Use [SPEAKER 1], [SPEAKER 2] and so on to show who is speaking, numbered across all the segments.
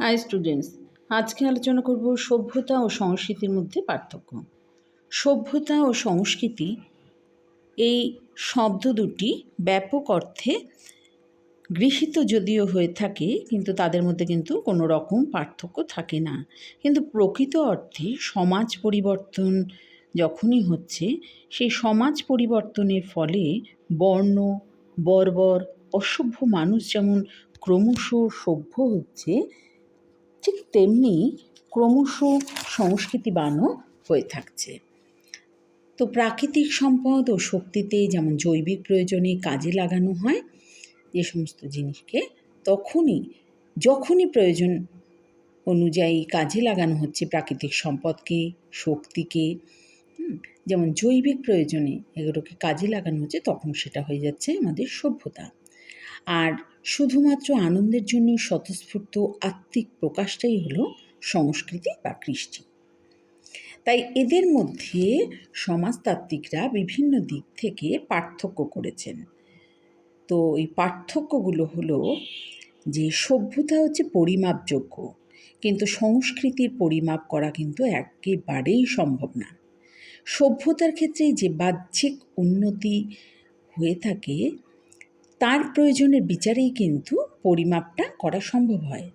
[SPEAKER 1] High students, আজকে আলোচনা করব সভ্যতা ও সংস্কৃতির মধ্যে পার্থক্য। সভ্যতা ও সংস্কৃতি এই শব্দ দুটি ব্যাপক অর্থে গৃহীত যদিও হয়ে থাকে, কিন্তু তাদের মধ্যে কিন্তু কোনো রকম পার্থক্য থাকে না। কিন্তু প্রকৃত অর্থে সমাজ পরিবর্তন যখনই হচ্ছে, সেই সমাজ পরিবর্তনের ফলে বর্ণ, বর্বর, অসভ্য মানুষ যেমন ক্রমশ সভ্য হচ্ছে, ঠিক তেমনি ক্রমশ সংস্কৃতিবানও হয়ে থাকছে। তো প্রাকৃতিক সম্পদ ও শক্তিতে যেমন জৈবিক প্রয়োজনে কাজে লাগানো হয় যে সমস্ত জিনিসকে, যখনই প্রয়োজন অনুযায়ী কাজে লাগানো হচ্ছে প্রাকৃতিক সম্পদকে, শক্তিকে, যেমন জৈবিক প্রয়োজনে এগুলোকে কাজে লাগানো হচ্ছে, তখন সেটা হয়ে যাচ্ছে আমাদের সভ্যতা। আর শুধুমাত্র আনন্দের জন্য স্বতঃস্ফূর্ত আত্মিক প্রকাশটাই হলো সংস্কৃতি বা কৃষ্টি। তাই এদের মধ্যে সমাজতাত্ত্বিকরা বিভিন্ন দিক থেকে পার্থক্য করেছেন। তো এই পার্থক্যগুলো হলো যে সভ্যতা হচ্ছে পরিমাপযোগ্য, কিন্তু সংস্কৃতির পরিমাপ করা কিন্তু একেবারেই সম্ভব না। সভ্যতার ক্ষেত্রে যে বাহ্যিক উন্নতি হয়ে থাকে, তার প্রয়োজনের বিচারেই কিন্তু পরিমাপটা করা সম্ভব হয়।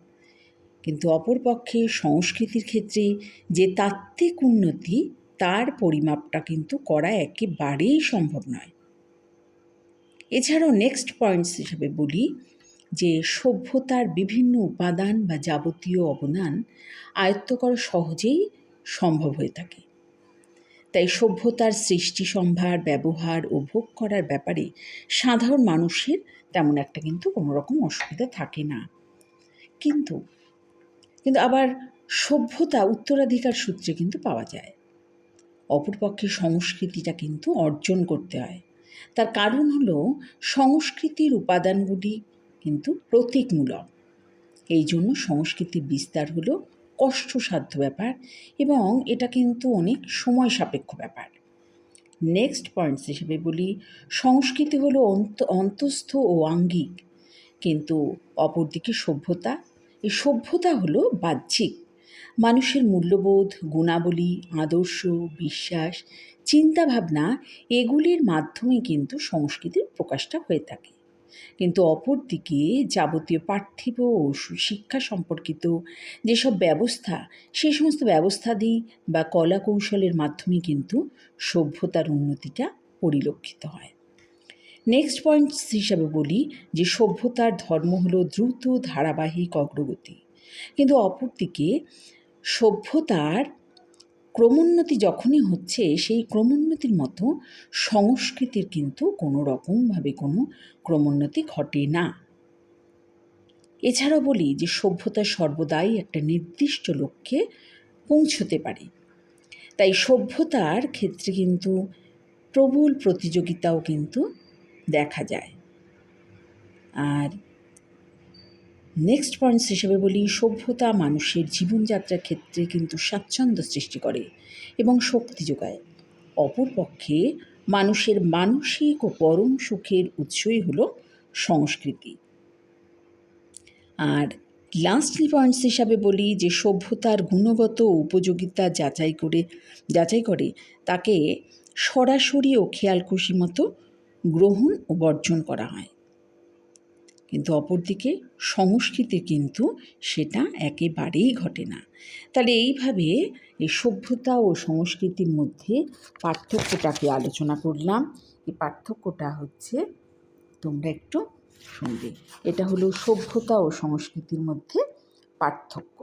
[SPEAKER 1] কিন্তু অপরপক্ষে সংস্কৃতির ক্ষেত্রে যে তাত্ত্বিক উন্নতি, তার পরিমাপটা কিন্তু করা একেবারেই সম্ভব নয়। এছাড়াও নেক্সট পয়েন্টস হিসেবে বলি যে সভ্যতার বিভিন্ন উপাদান বা যাবতীয় অবদান আয়ত্ত করা সহজেই সম্ভব হয়ে থাকে। তাই সভ্যতার সৃষ্টি সম্ভার, ব্যবহার ও ভোগ করার ব্যাপারে সাধারণ মানুষের তেমন একটা কিন্তু কোনো রকম অসুবিধা থাকে না। কিন্তু আবার সভ্যতা উত্তরাধিকার সূত্রে কিন্তু পাওয়া যায়। অপরপক্ষে সংস্কৃতিটা কিন্তু অর্জন করতে হয়। তার কারণ হলো সংস্কৃতির উপাদানগুলি কিন্তু প্রতীকমূলক। এই জন্য সংস্কৃতির বিস্তার হলো কষ্টসাধ্য ব্যাপার এবং এটা কিন্তু অনেক সময় সাপেক্ষ ব্যাপার। নেক্সট পয়েন্টস হিসেবে বলি, সংস্কৃতি হলো অন্তস্থ ও আঙ্গিক, কিন্তু অপরদিকে এই সভ্যতা হলো বাহ্যিক। মানুষের মূল্যবোধ, গুণাবলী, আদর্শ, বিশ্বাস, চিন্তাভাবনা এগুলির মাধ্যমে কিন্তু সংস্কৃতির প্রকাশটা হয়ে থাকে। কিন্তু অপরদিকে যাবতীয় পার্থিব ও শিক্ষা সম্পর্কিত যেসব ব্যবস্থা, সেই সমস্ত ব্যবস্থাদি বা কলা কৌশলের মাধ্যমে কিন্তু সভ্যতার উন্নতিটা পরিলক্ষিত হয়। নেক্সট পয়েন্টস হিসাবে বলি যে সভ্যতার ধর্ম হলো দ্রুত ধারাবাহিক অগ্রগতি, কিন্তু অপরদিকে সভ্যতার ক্রমোন্নতি যখনই হচ্ছে, সেই ক্রমোন্নতির মতো সংস্কৃতির কিন্তু কোনো রকমভাবে কোনো ক্রমোন্নতি ঘটে না। এছাড়াও বলি যে সভ্যতা সর্বদাই একটা নির্দিষ্ট লক্ষ্যে পৌঁছতে পারে। তাই সভ্যতার ক্ষেত্রে কিন্তু প্রবল প্রতিযোগিতাও কিন্তু দেখা যায়। আর নেক্সট পয়েন্টস হিসেবে বলি, সভ্যতা মানুষের জীবনযাত্রার ক্ষেত্রে কিন্তু স্বাচ্ছন্দ্য সৃষ্টি করে এবং শক্তি যোগায়। অপরপক্ষে মানুষের মানসিক ও পরম সুখের উৎসই হলো সংস্কৃতি। আর লাস্টলি পয়েন্টস হিসাবে বলি যে সভ্যতার গুণগত উপযোগিতা যাচাই করে তাকে সরাসরি ও খেয়ালখুশি মতো গ্রহণ ও বর্জন করা হয়। কিন্তু অপরদিকে সংস্কৃতি কিন্তু সেটা একেবারেই ঘটে না। তাহলে এইভাবে এই সভ্যতা ও সংস্কৃতির মধ্যে পার্থক্যটাকে আলোচনা করলাম। এই পার্থক্যটা হচ্ছে, তোমরা একটু শুনবে, এটা হলো সভ্যতা ও সংস্কৃতির মধ্যে পার্থক্য।